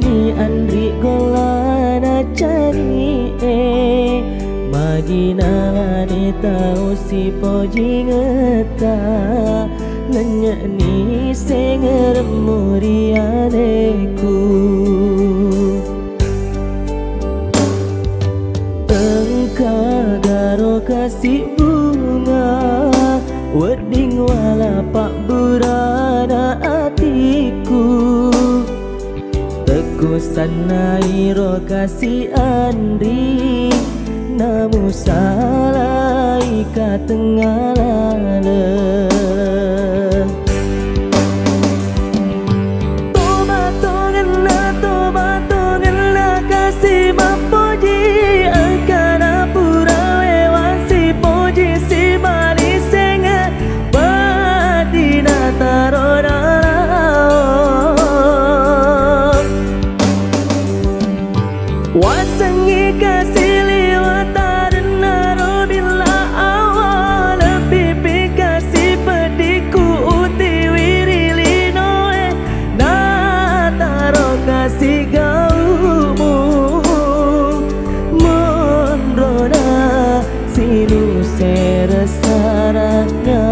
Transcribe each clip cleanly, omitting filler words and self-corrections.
ni andri golana cani magina ni tau si poji ngeta nanya ni senger murianeku tengka garo kasih bunga wedding wala pak burana atiku teku sanai ro kasih andri namu salai ka tengah lale toba tongena kasih mapoji angkana pura lewasi poji si mali senga badina tarona wasangi kasih si gaumu mondrona sinu seresaranya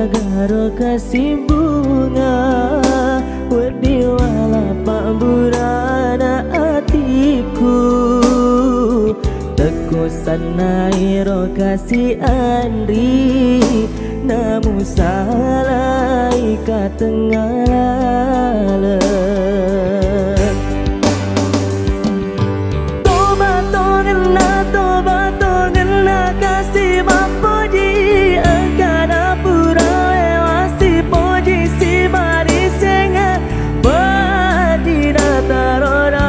garo kasih bunga wedi wala pak burana atiku teku sanai ro kasih andri namu salai ka tengah lale toba tongena kasih mapoji angkana pura lewasi poji si mari senga badina tarona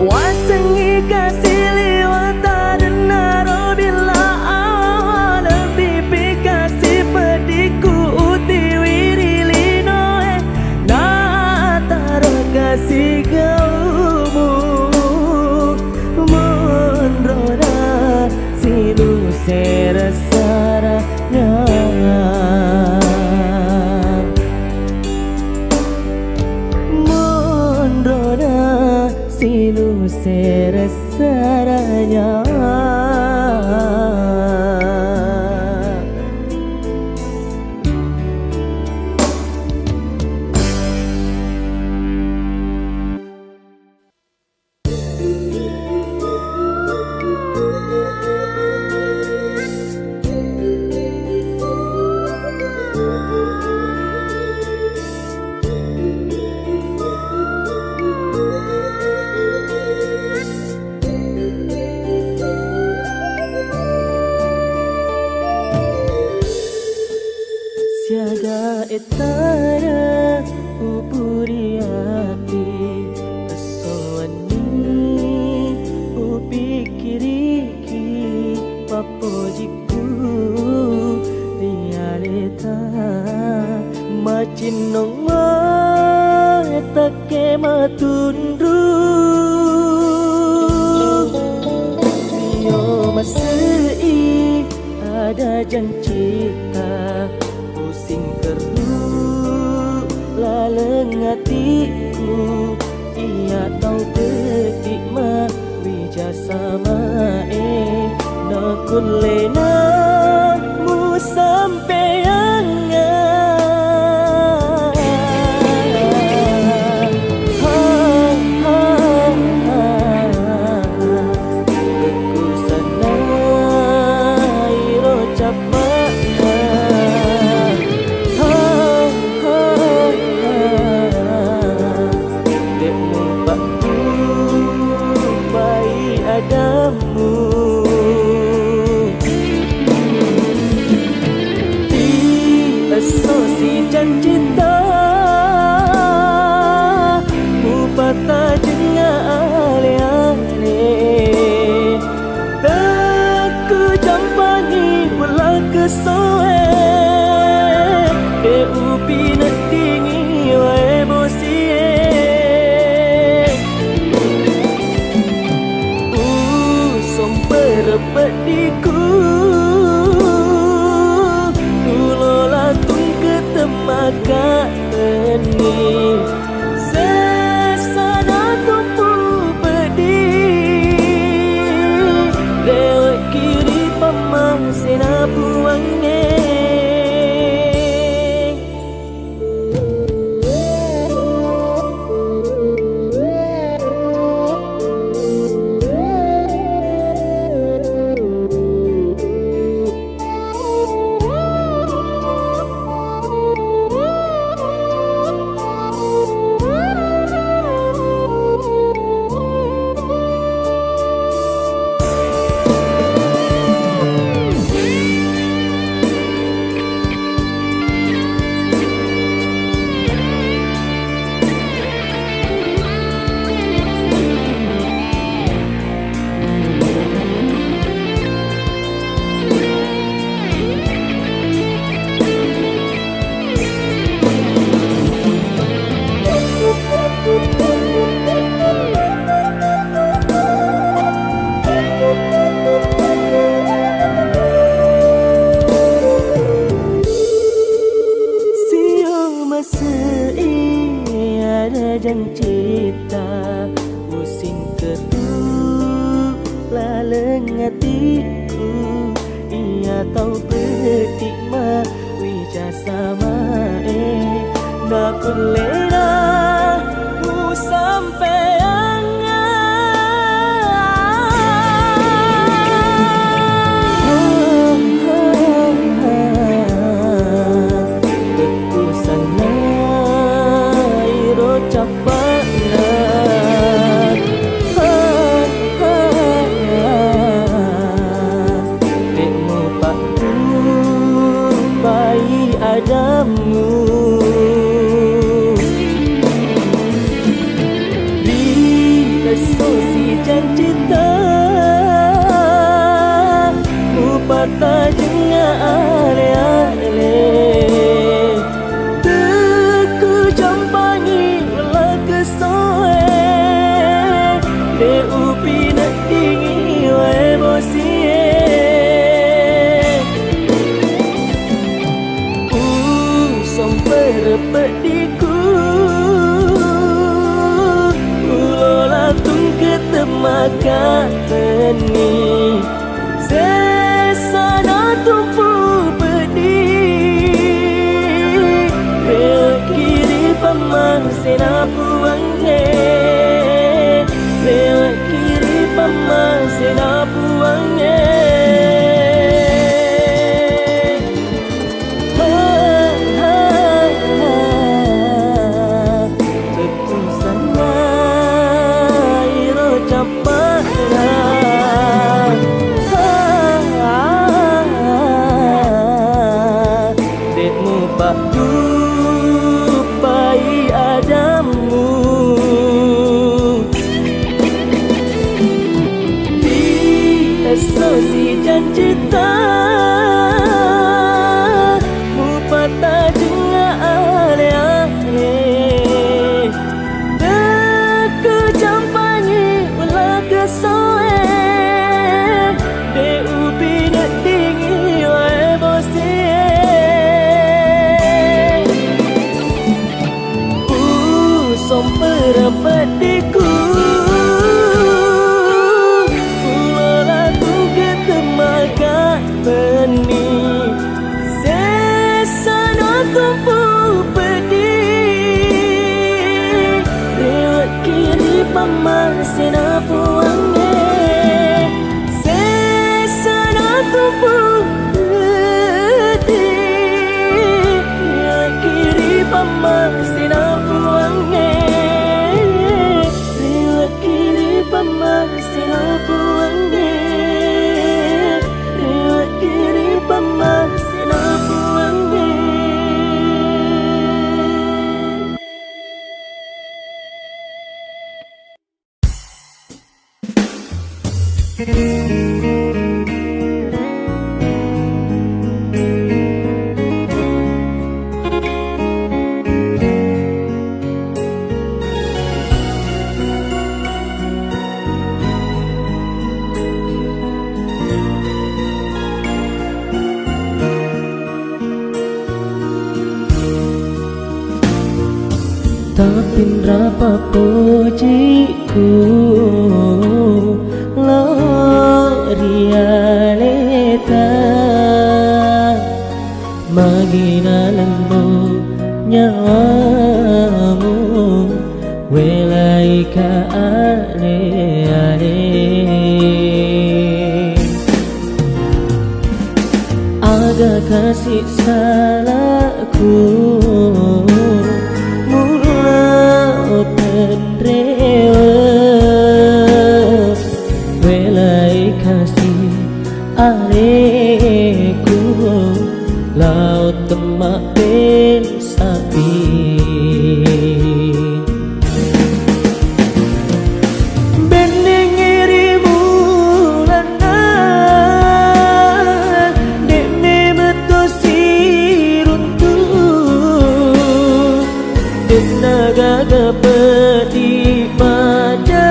wasangi kasih liwatan naro bila awal pipi kasih pediku uti wirilino nataro kasih gaumu mondrona sinu seresaranya mondrona sinu seresaranya siaga etara upuri hati kesawani upikiriki papojiku tiareta machinong take matundu Rio masei ada janji pusing keruh laleng hatiku ia tahu detik ma wijasama nakun lena mu sampai repetiku ulola tung ketemakan ini sesana tumpu pedi lewat kiri pamang sena buangnya. Jangan cita pusing kedua laleng hatiku ia tahu betik ma wija sama nak kulera mu sampai adamu di asosi janjita upata jenga ale-ale teku jampangi wala kesoe de upi nak dingi wa emosi repetiku ulola tung ketemakan ini sesana tumpu pedi lewat kiri pamang sena buangnya lewat kiri pamang sena buangnya. Asosi janjita mupata jenga ale-ale deku jampangi wala kesoe de ubi nak dingi wa emosi somper repetiku benih sesana tumpu pedi lewat kiri pamang sena buangnya sesana tumpu pedi lewat kiri pamang sena buangnya lewat kiri pamang sena buangnya kiri pamang sena buangnya. Tapi rapa pujiku Lorialeta Magina lembu nyawamu Welai ka ale-ale Aga kasih salahku Welai kasih areku laut temak besapi bening irimu lana demi betusi runtuh tenaga kepedi pada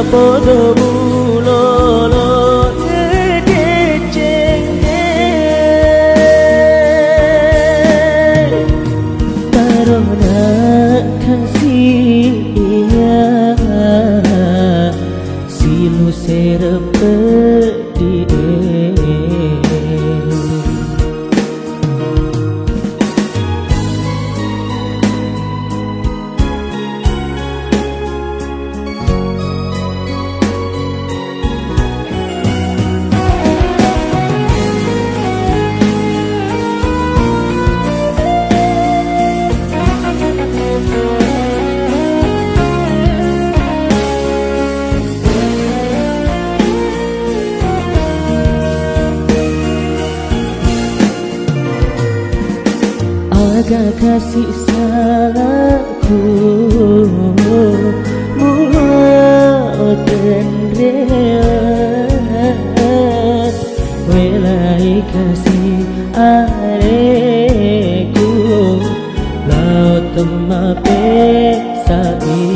Podo bulolo ngedeceng Karena kasih silu serepedi Agak kasih salahku mulut dan rehat Welai kasih areku laut temak besapi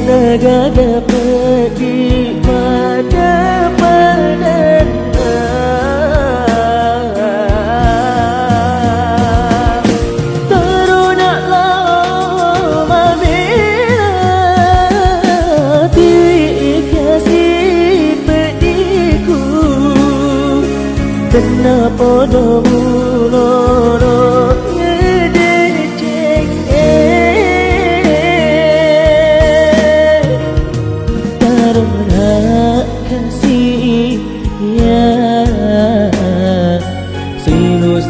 Naga dapat di pada padan Terunak lama bila dikasih pediku Kenapa domuloro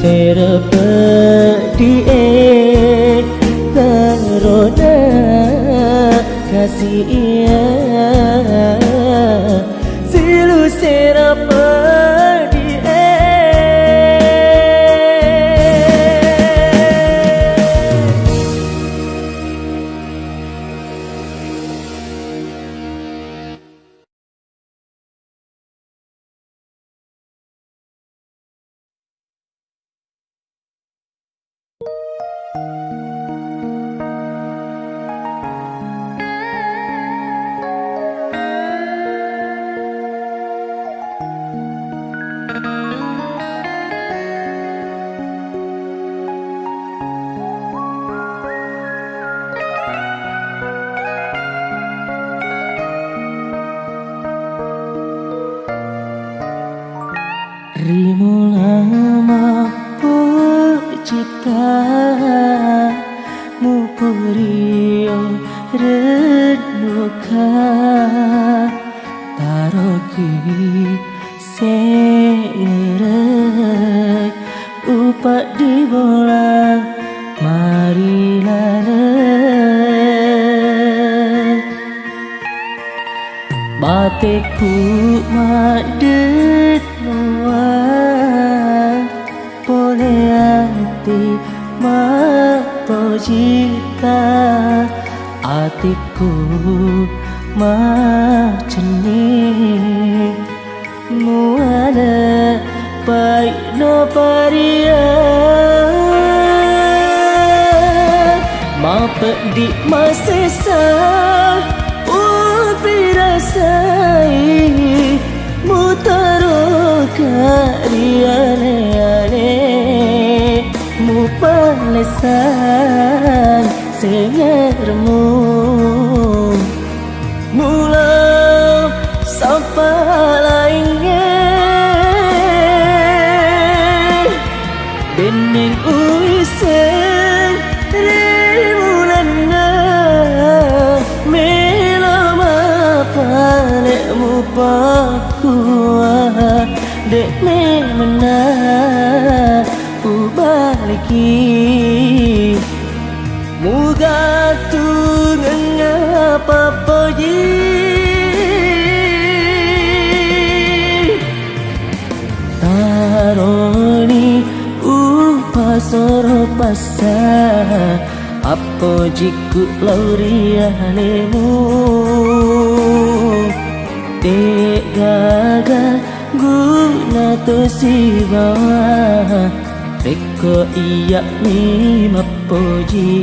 serepedi karena kasih silu serepedi Rimu lama pencipta Mupurio renuka Taroki serai Upak di bola marilah Bateku madet nuang Boleh hati pojita atiku macam ni muada baik no paria di masesa upirasai mutaro kariane mu palesan sengermu mula sampai lainnya bening uisen rimulana melama palekmu pakua dek memena ubaliki muga tu ngapa poji taroni upasoro pasa apa jiku laurianemu dek gaga guna tu si bawah reko iya ni mapoji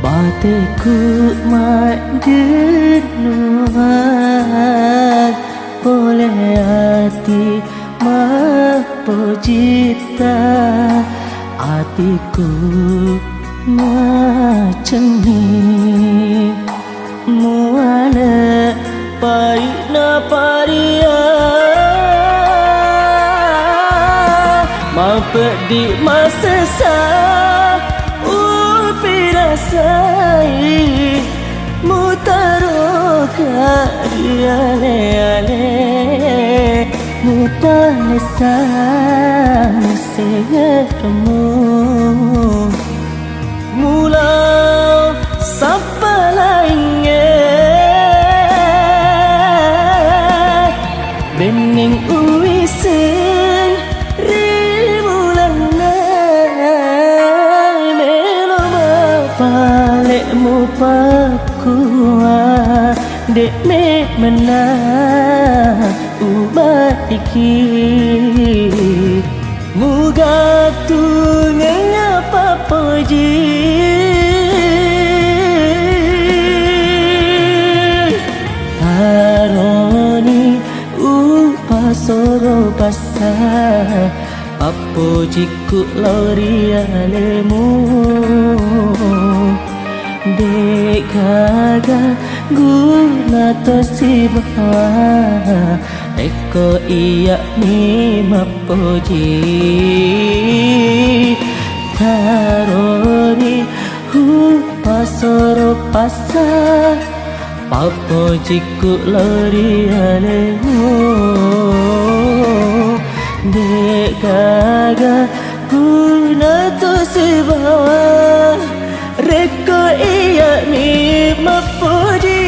bateku majenuhan boleh hati mapojita hatiku macam ni muana baik na paria mapedi masesa pirasai mutaro kariane mupalesan sengermu mula sampai lainnya bening uisen rimulana palekmu pakua dek me mena ubat iki muga tu ngapa poji haroni upasoro basa apo jiku laurianemu dek gaga guna to si bawah eko iya ni mapoji taroni pasoro pasa papo jiku laurianemu dek gaga guna to si bawah reko iya ni mapoji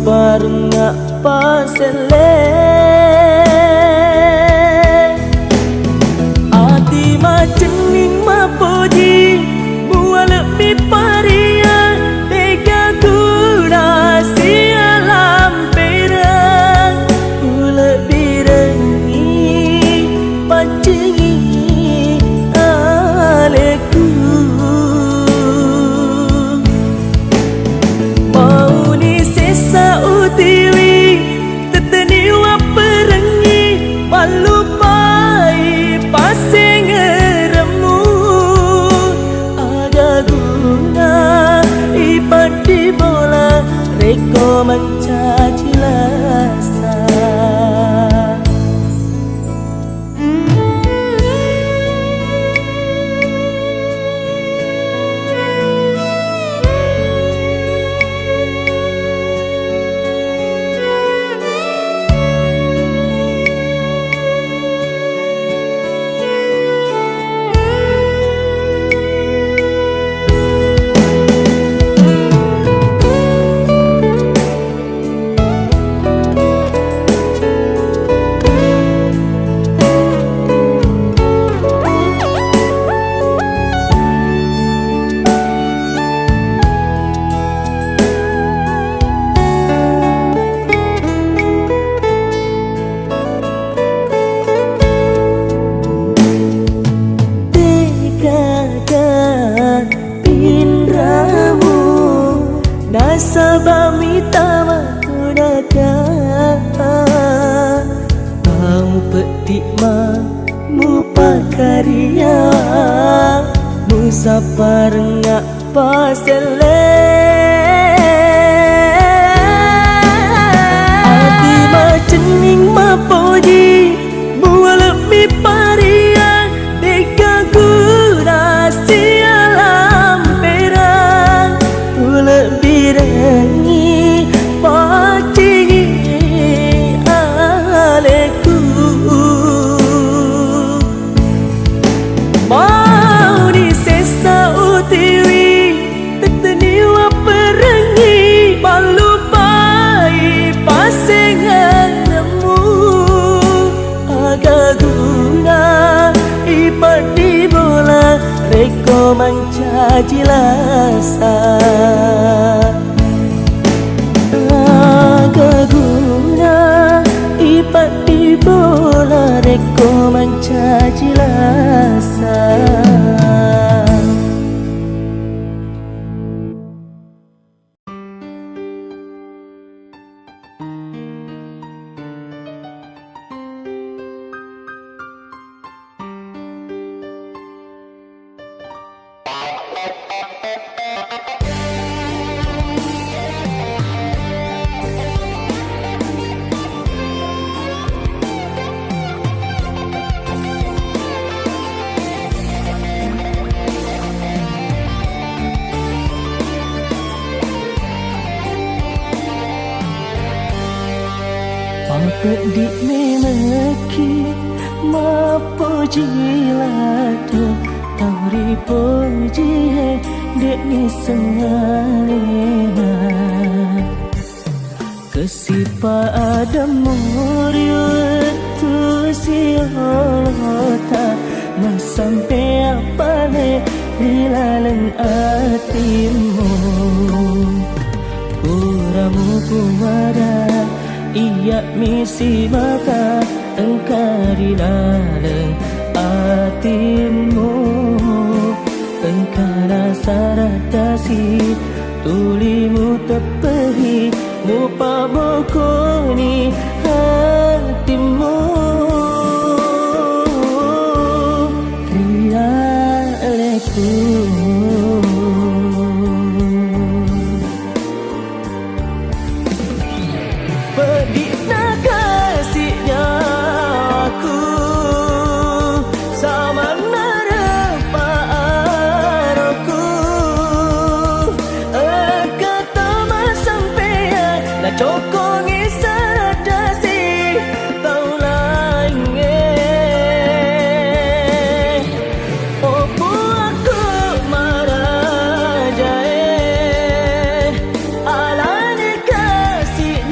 Musaparengak pasele Ati macening mapoji Mua lebih paria Tega guna sialam perang U lebih rengi pancingi aleku Mau ni sesa utiwi Teteni wa perengi Malupai pasing ngeremu Aga guna ipati bola Reko mencaci lasa Nasabah mita makunaka Mau petik ma mupa karya Musaparengak pasele Ati macening mapoji Mua lebih paria Deka guna sialam perang Lebih rengi pacingi aleku Mau ni sesa utiwi Teteni wa perengi Malupai pasing nemu Aga guna ipati bola Reko mencaci lasa Aga guna ipati bola Reko mencaci lasa Pedik memeki mapoji lado Tauri poji dek ni sengalena Kesipa ada muriut tu siolota Mensampai apa le hilalang hatimu Puramu kumada Ia misi maka engkari laleng hatimu Engkara saratasi tulimu tepehi Mupa bokoni hatimu Ria leku Cokongi saradasi tau lainge Opo aku marajae Alani kasih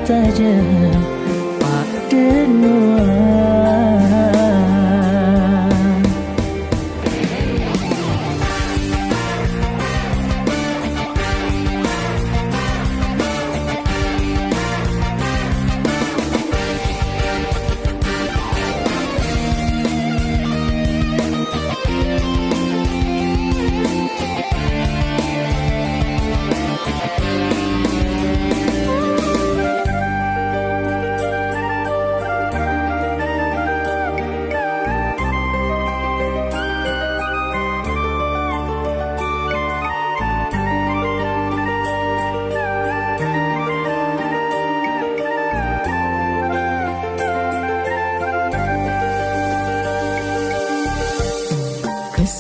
tajam pada nuang.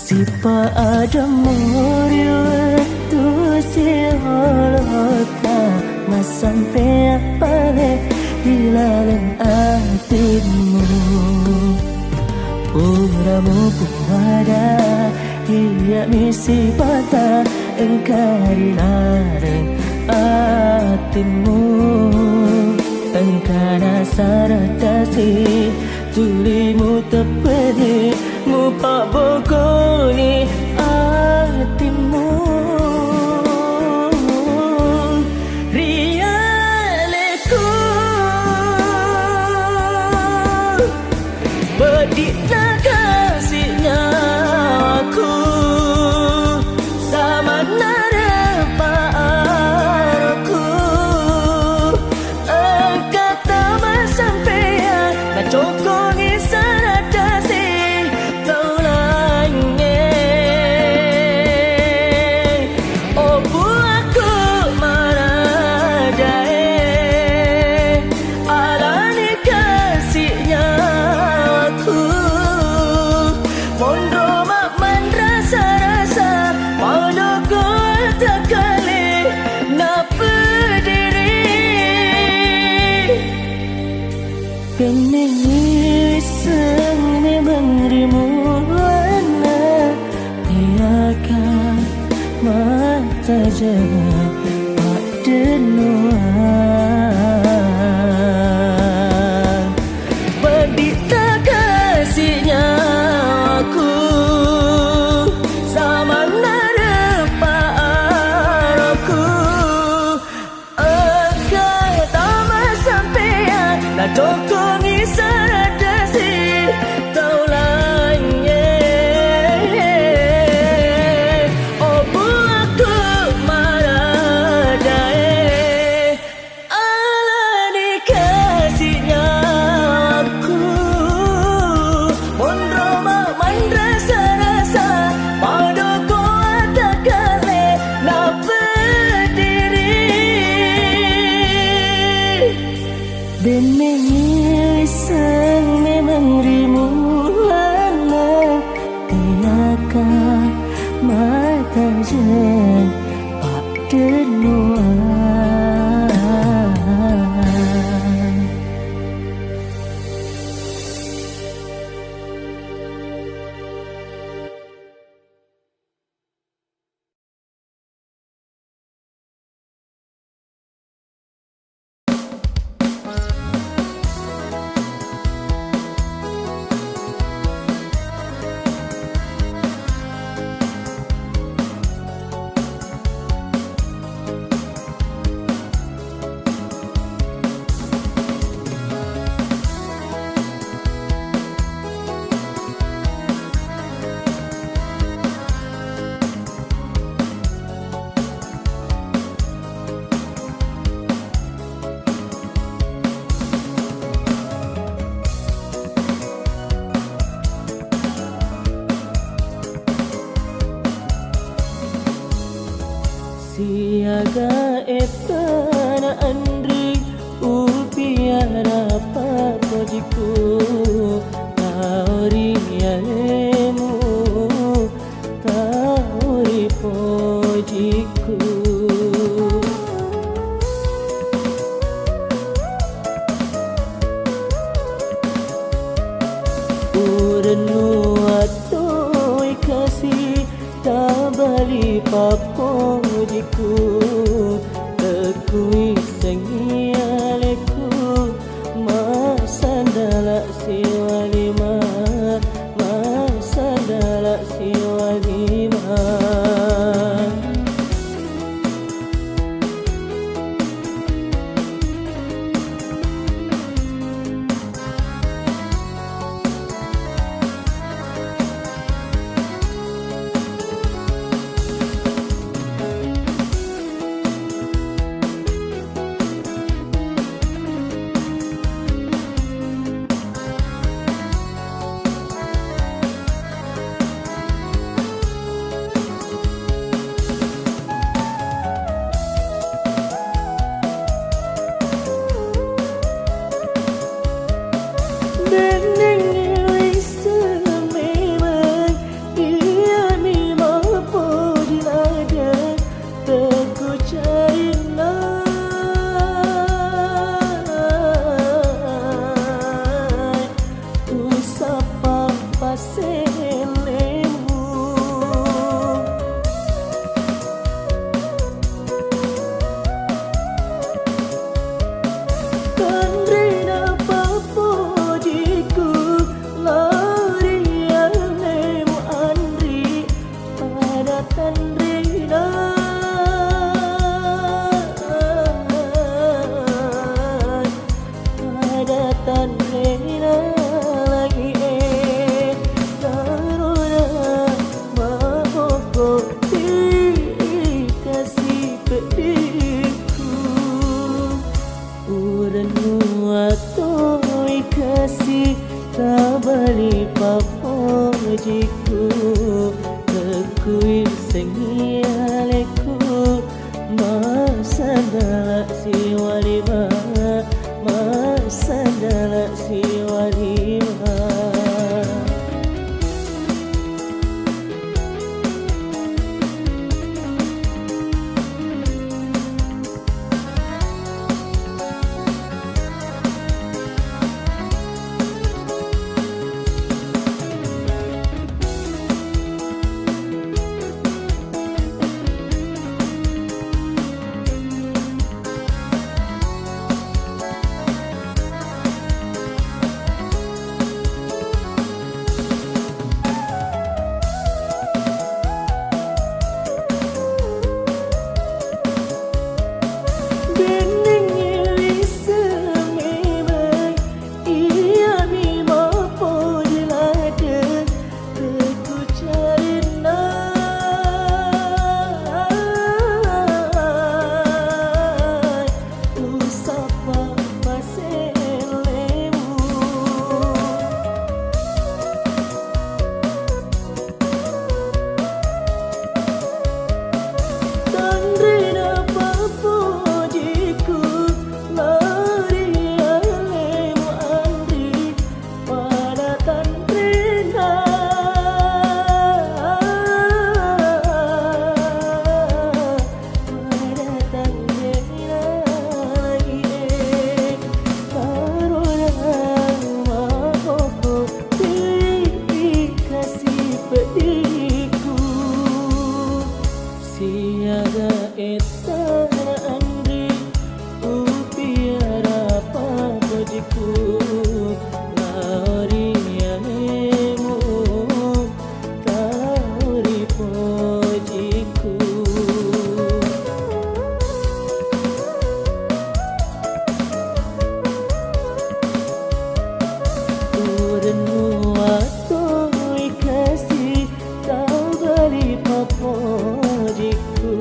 Siapa ada moriwa tu si holota masampai pale hilang hatimu puramu puada ia misi patah engkari larang hatimu engkana saratasi tulimu tepedi mu pak bokoni hatimu rialeku bedikna kasihnya aku sama nada aku kata masampean na cokongi saradasi Penyanyi sang memangrimu warna tiakan mata jangan pada nuang pendita kasihnya aku sama nada aku kata masampean na cokongi saradasi taulangnya obu aku maradae alani kasihnya aku mondroma mandrasa rasa padoko atakale na berdiri benengi pojiku Kekuil sengialeku Masa dalak si walima Masa dalak si walima Siaga etana andri upiara papojiku Lauri yanemu tauri pojiku Urenu atoi kasih tau beri papojiku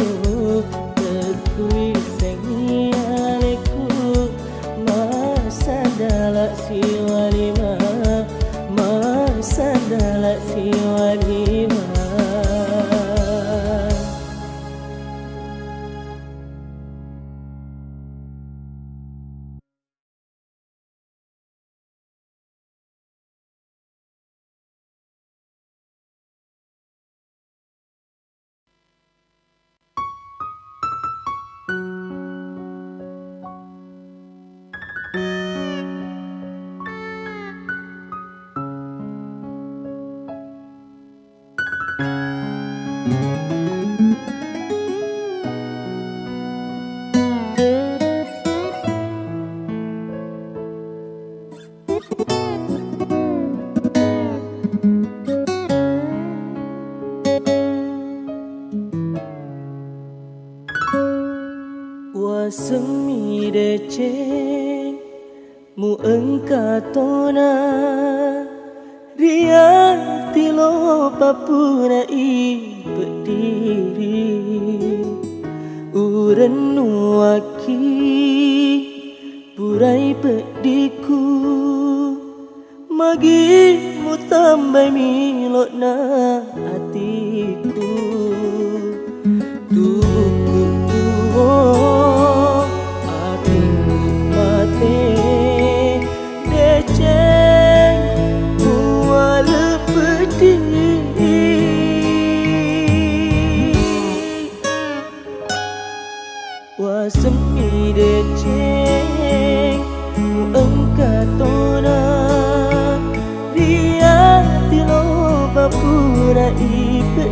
Kekuil sengialeku Masa dalak si walima Masa dalak si walima Wasemi deceng mu engkatona Ria tilo papuna i berdiri Uren nuaki burai pediku Magi mu tambah milok na hatiku Tuku tuo hatiku mati Deceng muala pedih Wasemi deceng mu engkatona Ria tilo bapura ipe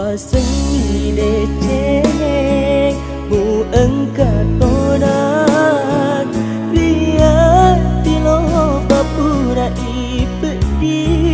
Waseng ide mu engkat tonak biar tilo papura ipediri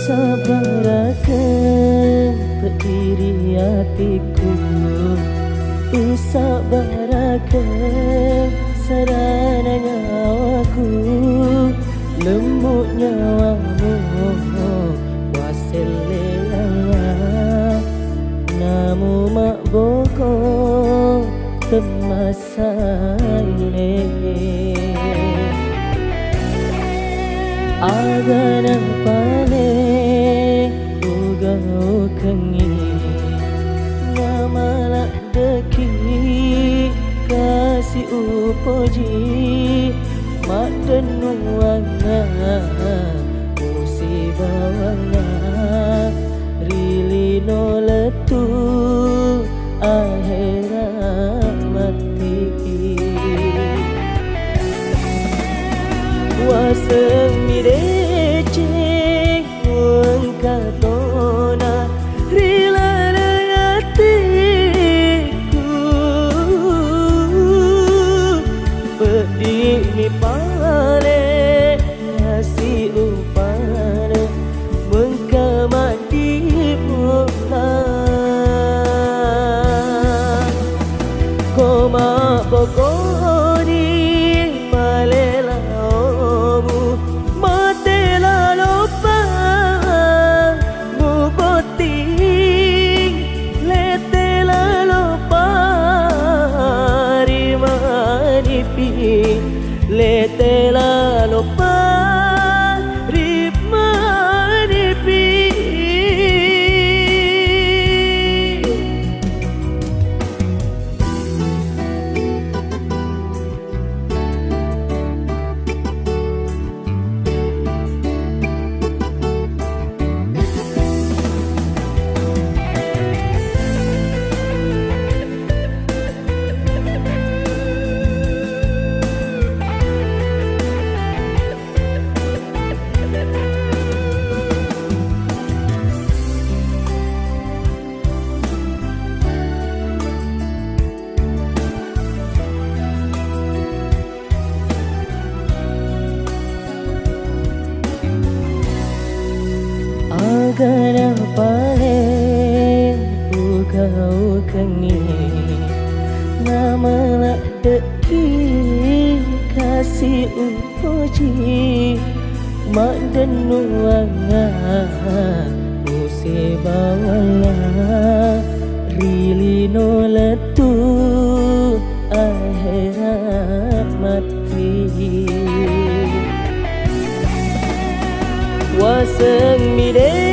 Sabarakan berdiri hatiku, sabarakan sarana nyawaku, lembut nyawamu wasil lelaya, namu mak boko temasai agana pane ugau kengi ngamalak deki kasih upoji mak denuana musibawana rili no letu akhirat mati waseng mirece katona rila hatiku pedih mi pare nasi upana mengkamati pula koma bokoni malela omu matela lopa letela lopa rimanipi kenapa kau kengi nama nak deki kasih uji mak dan nuanga musibah wala rili no letu akhirat mati waseng mi de